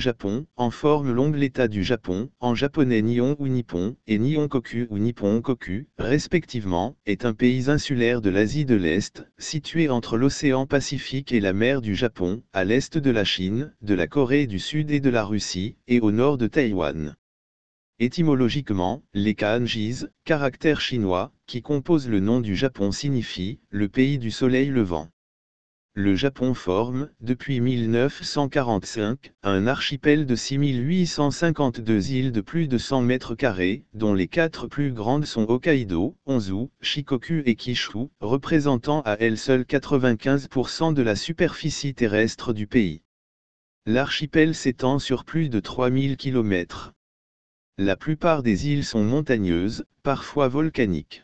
Japon, en forme longue l'État du Japon, en japonais Nihon ou Nippon, et Nihonkoku ou Nipponkoku, respectivement, est un pays insulaire de l'Asie de l'Est, situé entre l'océan Pacifique et la mer du Japon, à l'est de la Chine, de la Corée du Sud et de la Russie, et au nord de Taïwan. Étymologiquement, les kanjis, caractères chinois, qui composent le nom du Japon signifient « le pays du soleil levant ». Le Japon forme, depuis 1945, un archipel de 6852 îles de plus de 100 mètres carrés, dont les 4 plus grandes sont Hokkaido, Honshū, Shikoku et Kyūshū, représentant à elles seules 95% de la superficie terrestre du pays. L'archipel s'étend sur plus de 3000 km. La plupart des îles sont montagneuses, parfois volcaniques.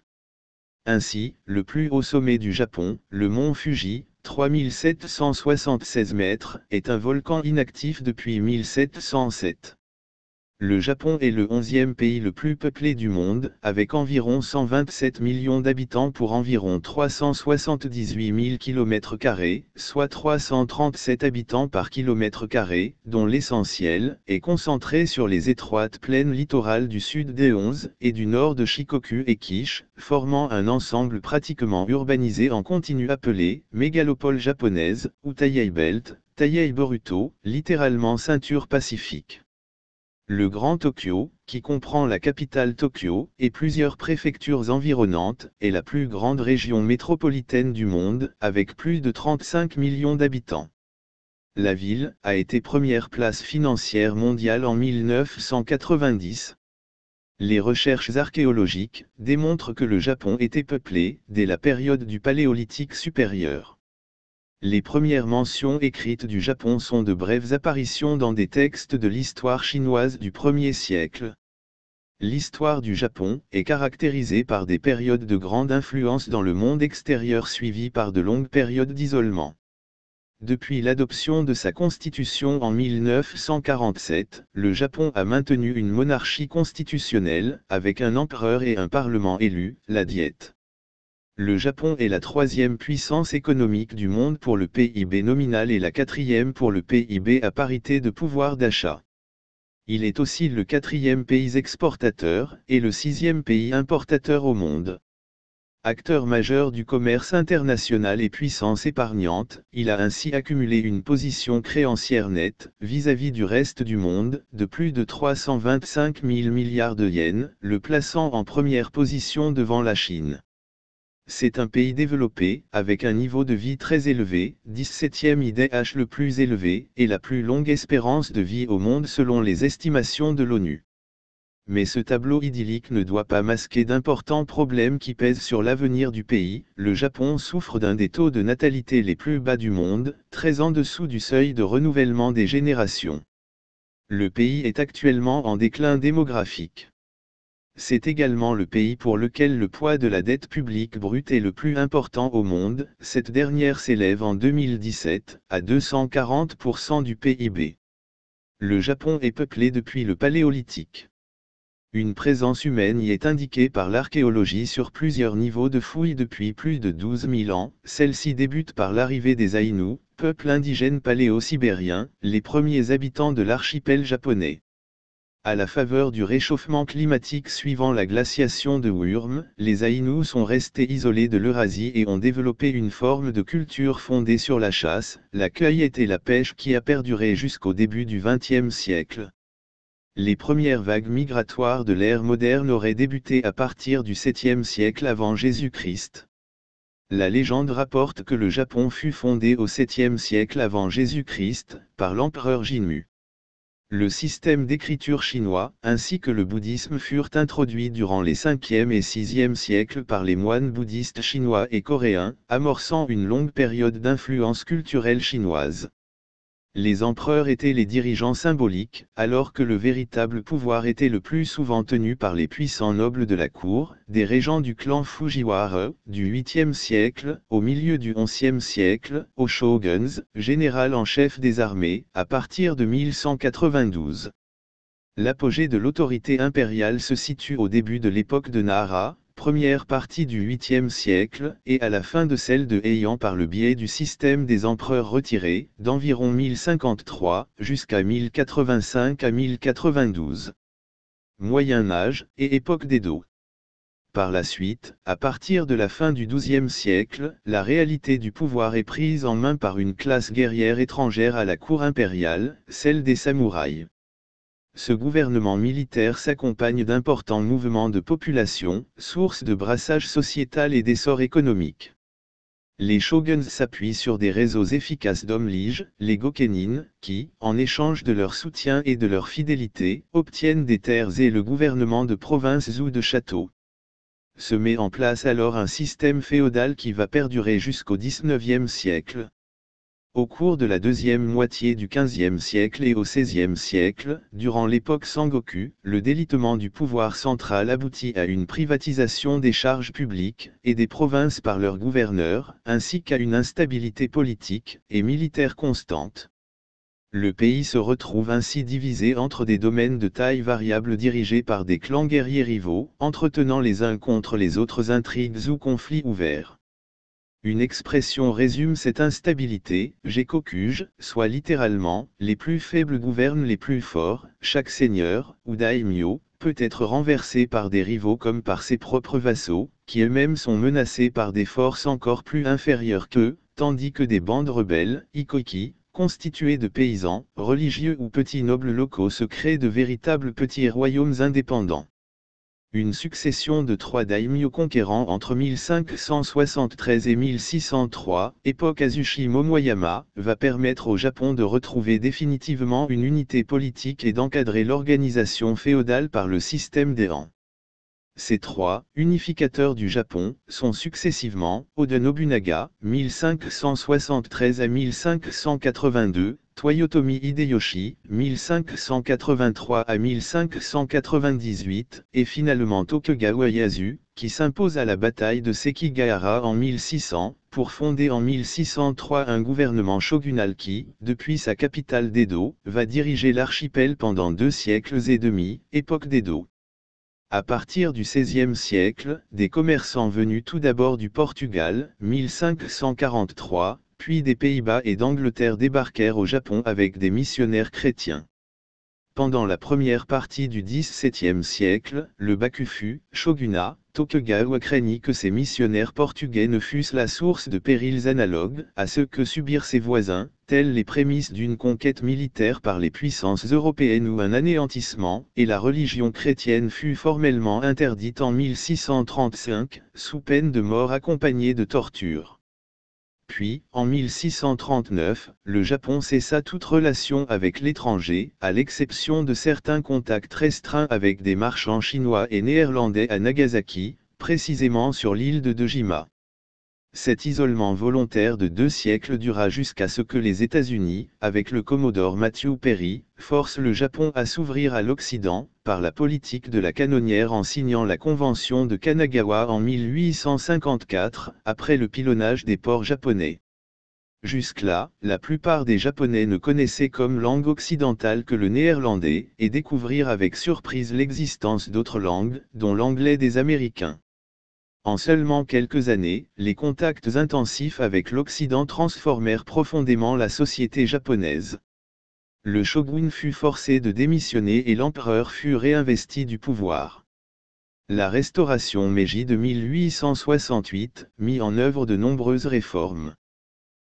Ainsi, le plus haut sommet du Japon, le mont Fuji, 3776 mètres, est un volcan inactif depuis 1707. Le Japon est le 11e pays le plus peuplé du monde, avec environ 127 millions d'habitants pour environ 378 000 km², soit 337 habitants par km², dont l'essentiel est concentré sur les étroites plaines littorales du sud des 11 et du nord de Shikoku et Kish, formant un ensemble pratiquement urbanisé en continu appelé mégalopole japonaise, ou Taiyei Belt, Taiyei Boruto, littéralement ceinture pacifique. Le Grand Tokyo, qui comprend la capitale Tokyo et plusieurs préfectures environnantes, est la plus grande région métropolitaine du monde, avec plus de 35 millions d'habitants. La ville a été première place financière mondiale en 1990. Les recherches archéologiques démontrent que le Japon était peuplé dès la période du Paléolithique supérieur. Les premières mentions écrites du Japon sont de brèves apparitions dans des textes de l'histoire chinoise du 1er siècle. L'histoire du Japon est caractérisée par des périodes de grande influence dans le monde extérieur suivies par de longues périodes d'isolement. Depuis l'adoption de sa constitution en 1947, le Japon a maintenu une monarchie constitutionnelle, avec un empereur et un parlement élu, la Diète. Le Japon est la 3e puissance économique du monde pour le PIB nominal et la 4e pour le PIB à parité de pouvoir d'achat. Il est aussi le 4e pays exportateur, et le 6e pays importateur au monde. Acteur majeur du commerce international et puissance épargnante, il a ainsi accumulé une position créancière nette, vis-à-vis du reste du monde, de plus de 325 000 milliards de yens, le plaçant en première position devant la Chine. C'est un pays développé, avec un niveau de vie très élevé, 17e IDH le plus élevé, et la plus longue espérance de vie au monde selon les estimations de l'ONU. Mais ce tableau idyllique ne doit pas masquer d'importants problèmes qui pèsent sur l'avenir du pays. Le Japon souffre d'un des taux de natalité les plus bas du monde, très en dessous du seuil de renouvellement des générations. Le pays est actuellement en déclin démographique. C'est également le pays pour lequel le poids de la dette publique brute est le plus important au monde, cette dernière s'élève en 2017, à 240% du PIB. Le Japon est peuplé depuis le Paléolithique. Une présence humaine y est indiquée par l'archéologie sur plusieurs niveaux de fouilles depuis plus de 12 000 ans, celle-ci débute par l'arrivée des Aïnous, peuple indigène paléo-sibérien, les premiers habitants de l'archipel japonais. À la faveur du réchauffement climatique suivant la glaciation de Würm, les Aïnous sont restés isolés de l'Eurasie et ont développé une forme de culture fondée sur la chasse, la cueillette et la pêche qui a perduré jusqu'au début du XXe siècle. Les premières vagues migratoires de l'ère moderne auraient débuté à partir du 7e siècle avant Jésus-Christ. La légende rapporte que le Japon fut fondé au 7e siècle avant Jésus-Christ, par l'empereur Jinmu. Le système d'écriture chinois, ainsi que le bouddhisme furent introduits durant les 5e et 6e siècles par les moines bouddhistes chinois et coréens, amorçant une longue période d'influence culturelle chinoise. Les empereurs étaient les dirigeants symboliques, alors que le véritable pouvoir était le plus souvent tenu par les puissants nobles de la cour, des régents du clan Fujiwara, du 8e siècle, au milieu du 11e siècle, aux shoguns, général en chef des armées, à partir de 1192. L'apogée de l'autorité impériale se situe au début de l'époque de Nara, première partie du 8e siècle et à la fin de celle de Heian par le biais du système des empereurs retirés, d'environ 1053 jusqu'à 1085 à 1092. Moyen Âge et époque d'Edo. Par la suite, à partir de la fin du XIIe siècle, la réalité du pouvoir est prise en main par une classe guerrière étrangère à la cour impériale, celle des samouraïs. Ce gouvernement militaire s'accompagne d'importants mouvements de population, source de brassage sociétal et d'essor économique. Les shoguns s'appuient sur des réseaux efficaces d'hommes-liges, les gokenin, qui, en échange de leur soutien et de leur fidélité, obtiennent des terres et le gouvernement de provinces ou de châteaux. Se met en place alors un système féodal qui va perdurer jusqu'au XIXe siècle. Au cours de la deuxième moitié du XVe siècle et au XVIe siècle, durant l'époque Sengoku, le délitement du pouvoir central aboutit à une privatisation des charges publiques et des provinces par leurs gouverneurs, ainsi qu'à une instabilité politique et militaire constante. Le pays se retrouve ainsi divisé entre des domaines de taille variable dirigés par des clans guerriers rivaux, entretenant les uns contre les autres intrigues ou conflits ouverts. Une expression résume cette instabilité, Gekokuge, soit littéralement, les plus faibles gouvernent les plus forts, chaque seigneur, ou daimyo, peut être renversé par des rivaux comme par ses propres vassaux, qui eux-mêmes sont menacés par des forces encore plus inférieures qu'eux, tandis que des bandes rebelles, ikoki, constitués de paysans, religieux ou petits nobles locaux se créent de véritables petits royaumes indépendants. Une succession de 3 daimyo conquérants entre 1573 et 1603, époque Azuchi Momoyama, va permettre au Japon de retrouver définitivement une unité politique et d'encadrer l'organisation féodale par le système des han. Ces 3 unificateurs du Japon sont successivement Oda Nobunaga, 1573 à 1582, Toyotomi Hideyoshi, 1583 à 1598, et finalement Tokugawa Ieyasu, qui s'impose à la bataille de Sekigahara en 1600, pour fonder en 1603 un gouvernement shogunal qui, depuis sa capitale d'Edo, va diriger l'archipel pendant 2 siècles et demi, époque d'Edo. À partir du XVIe siècle, des commerçants venus tout d'abord du Portugal, 1543, puis des Pays-Bas et d'Angleterre débarquèrent au Japon avec des missionnaires chrétiens. Pendant la première partie du XVIIe siècle, le Bakufu, shogunat, Tokugawa craignit que ces missionnaires portugais ne fussent la source de périls analogues à ceux que subirent ses voisins, tels les prémices d'une conquête militaire par les puissances européennes ou un anéantissement, et la religion chrétienne fut formellement interdite en 1635, sous peine de mort accompagnée de tortures. Puis, en 1639, le Japon cessa toute relation avec l'étranger, à l'exception de certains contacts restreints avec des marchands chinois et néerlandais à Nagasaki, précisément sur l'île de Dejima. Cet isolement volontaire de 2 siècles dura jusqu'à ce que les États-Unis, avec le commodore Matthew Perry, forcent le Japon à s'ouvrir à l'Occident, par la politique de la canonnière en signant la Convention de Kanagawa en 1854, après le pilonnage des ports japonais. Jusque-là, la plupart des Japonais ne connaissaient comme langue occidentale que le néerlandais, et découvrirent avec surprise l'existence d'autres langues, dont l'anglais des Américains. En seulement quelques années, les contacts intensifs avec l'Occident transformèrent profondément la société japonaise. Le shogun fut forcé de démissionner et l'empereur fut réinvesti du pouvoir. La restauration Meiji de 1868 mit en œuvre de nombreuses réformes.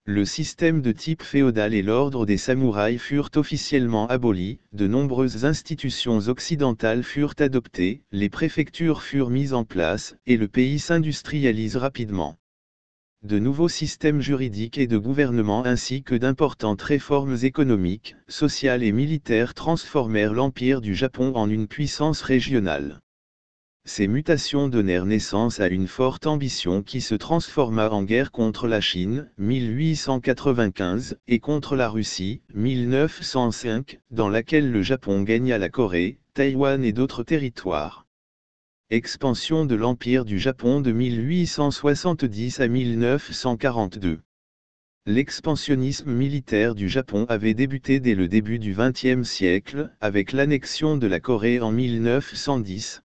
Le système de type féodal et l'ordre des samouraïs furent officiellement abolis, de nombreuses institutions occidentales furent adoptées, les préfectures furent mises en place, et le pays s'industrialise rapidement. De nouveaux systèmes juridiques et de gouvernement ainsi que d'importantes réformes économiques, sociales et militaires transformèrent l'Empire du Japon en une puissance régionale. Ces mutations donnèrent naissance à une forte ambition qui se transforma en guerre contre la Chine, 1895, et contre la Russie, 1905, dans laquelle le Japon gagna la Corée, Taïwan et d'autres territoires. Expansion de l'Empire du Japon de 1870 à 1942. L'expansionnisme militaire du Japon avait débuté dès le début du XXe siècle, avec l'annexion de la Corée en 1910.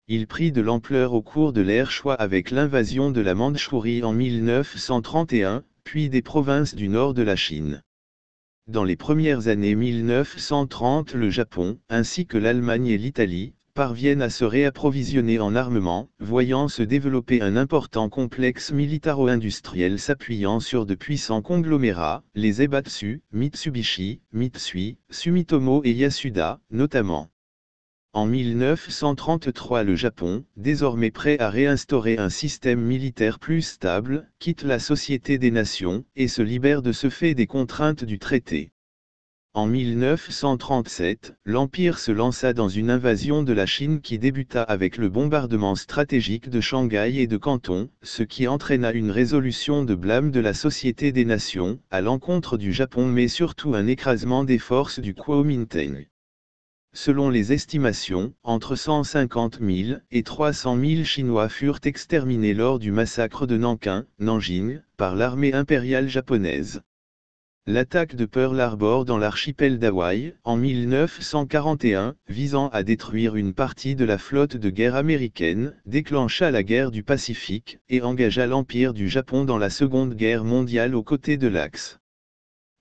Il prit de l'ampleur au cours de l'ère Shua avec l'invasion de la Mandchourie en 1931, puis des provinces du nord de la Chine. Dans les premières années 1930, le Japon, ainsi que l'Allemagne et l'Italie, parviennent à se réapprovisionner en armement, voyant se développer un important complexe militaro-industriel s'appuyant sur de puissants conglomérats, les Zaibatsu, Mitsubishi, Mitsui, Sumitomo et Yasuda, notamment. En 1933, le Japon, désormais prêt à réinstaurer un système militaire plus stable, quitte la Société des Nations, et se libère de ce fait des contraintes du traité. En 1937, l'Empire se lança dans une invasion de la Chine qui débuta avec le bombardement stratégique de Shanghai et de Canton, ce qui entraîna une résolution de blâme de la Société des Nations, à l'encontre du Japon mais surtout un écrasement des forces du Kuomintang. Selon les estimations, entre 150 000 et 300 000 Chinois furent exterminés lors du massacre de Nankin, Nanjing, par l'armée impériale japonaise. L'attaque de Pearl Harbor dans l'archipel d'Hawaï, en 1941, visant à détruire une partie de la flotte de guerre américaine, déclencha la guerre du Pacifique, et engagea l'Empire du Japon dans la Seconde Guerre mondiale aux côtés de l'Axe.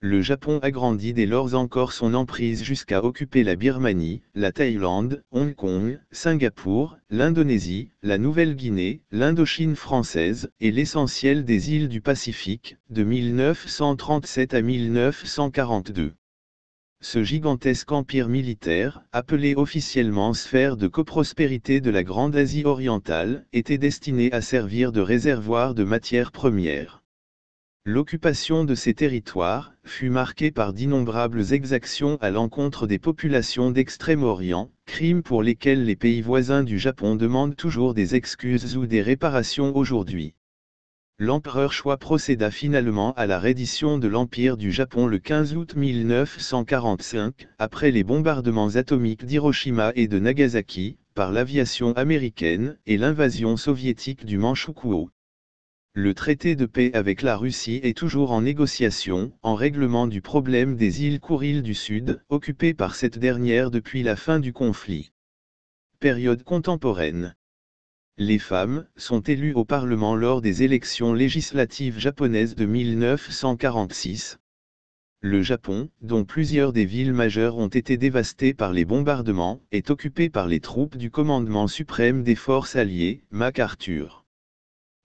Le Japon agrandit dès lors encore son emprise jusqu'à occuper la Birmanie, la Thaïlande, Hong Kong, Singapour, l'Indonésie, la Nouvelle-Guinée, l'Indochine française, et l'essentiel des îles du Pacifique, de 1937 à 1942. Ce gigantesque empire militaire, appelé officiellement Sphère de coprospérité de la Grande Asie orientale, était destiné à servir de réservoir de matières premières. L'occupation de ces territoires fut marquée par d'innombrables exactions à l'encontre des populations d'Extrême-Orient, crimes pour lesquels les pays voisins du Japon demandent toujours des excuses ou des réparations aujourd'hui. L'empereur Shua procéda finalement à la reddition de l'Empire du Japon le 15 août 1945, après les bombardements atomiques d'Hiroshima et de Nagasaki, par l'aviation américaine, et l'invasion soviétique du Manchukuo. Le traité de paix avec la Russie est toujours en négociation, en règlement du problème des îles Kouriles du Sud, occupées par cette dernière depuis la fin du conflit. Période contemporaine. Les femmes sont élues au Parlement lors des élections législatives japonaises de 1946. Le Japon, dont plusieurs des villes majeures ont été dévastées par les bombardements, est occupé par les troupes du commandement suprême des forces alliées, MacArthur.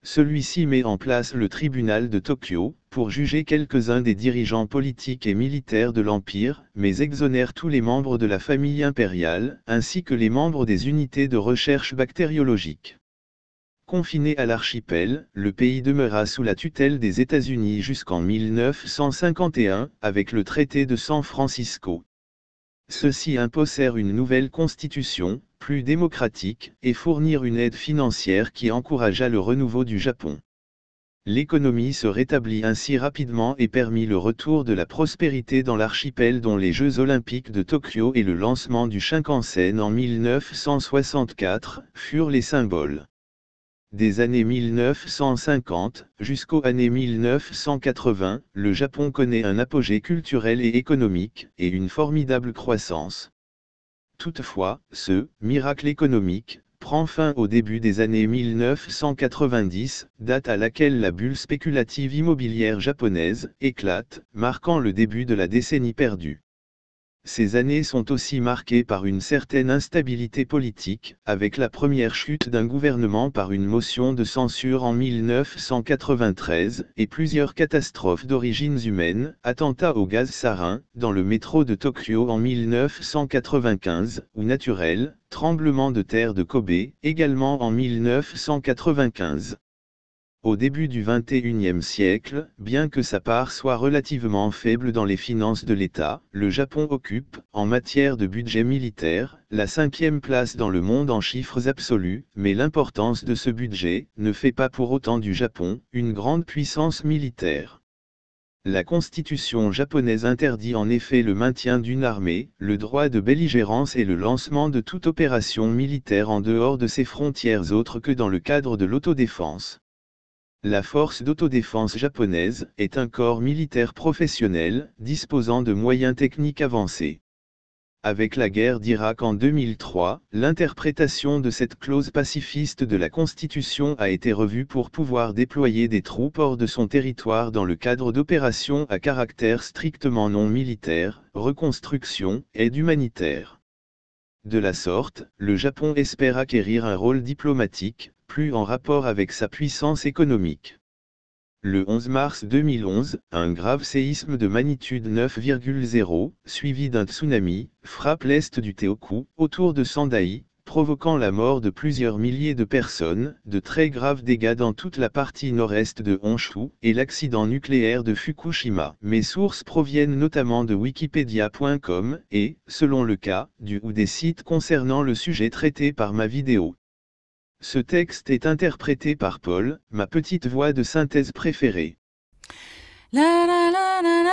Celui-ci met en place le tribunal de Tokyo, pour juger quelques-uns des dirigeants politiques et militaires de l'Empire, mais exonère tous les membres de la famille impériale, ainsi que les membres des unités de recherche bactériologique. Confiné à l'archipel, le pays demeura sous la tutelle des États-Unis jusqu'en 1951, avec le traité de San Francisco. Ceux-ci imposèrent une nouvelle constitution, plus démocratique, et fournirent une aide financière qui encouragea le renouveau du Japon. L'économie se rétablit ainsi rapidement et permit le retour de la prospérité dans l'archipel dont les Jeux olympiques de Tokyo et le lancement du Shinkansen en 1964 furent les symboles. Des années 1950 jusqu'aux années 1980, le Japon connaît un apogée culturel et économique, et une formidable croissance. Toutefois, ce « miracle économique » prend fin au début des années 1990, date à laquelle la bulle spéculative immobilière japonaise éclate, marquant le début de la décennie perdue. Ces années sont aussi marquées par une certaine instabilité politique, avec la première chute d'un gouvernement par une motion de censure en 1993, et plusieurs catastrophes d'origines humaines, attentats au gaz sarin, dans le métro de Tokyo en 1995, ou naturels, tremblement de terre de Kobe, également en 1995. Au début du XXIe siècle, bien que sa part soit relativement faible dans les finances de l'État, le Japon occupe, en matière de budget militaire, la 5e place dans le monde en chiffres absolus, mais l'importance de ce budget ne fait pas pour autant du Japon une grande puissance militaire. La constitution japonaise interdit en effet le maintien d'une armée, le droit de belligérance et le lancement de toute opération militaire en dehors de ses frontières autres que dans le cadre de l'autodéfense. La force d'autodéfense japonaise est un corps militaire professionnel, disposant de moyens techniques avancés. avec la guerre d'Irak en 2003, l'interprétation de cette clause pacifiste de la Constitution a été revue pour pouvoir déployer des troupes hors de son territoire dans le cadre d'opérations à caractère strictement non militaire, reconstruction, aide humanitaire. De la sorte, le Japon espère acquérir un rôle diplomatique, plus en rapport avec sa puissance économique. Le 11 mars 2011, un grave séisme de magnitude 9,0, suivi d'un tsunami, frappe l'est du Tohoku, autour de Sendai, provoquant la mort de plusieurs milliers de personnes, de très graves dégâts dans toute la partie nord-est de Honshu, et l'accident nucléaire de Fukushima. Mes sources proviennent notamment de wikipedia.com, et, selon le cas, du ou des sites concernant le sujet traité par ma vidéo. Ce texte est interprété par Paul, ma petite voix de synthèse préférée. La la la la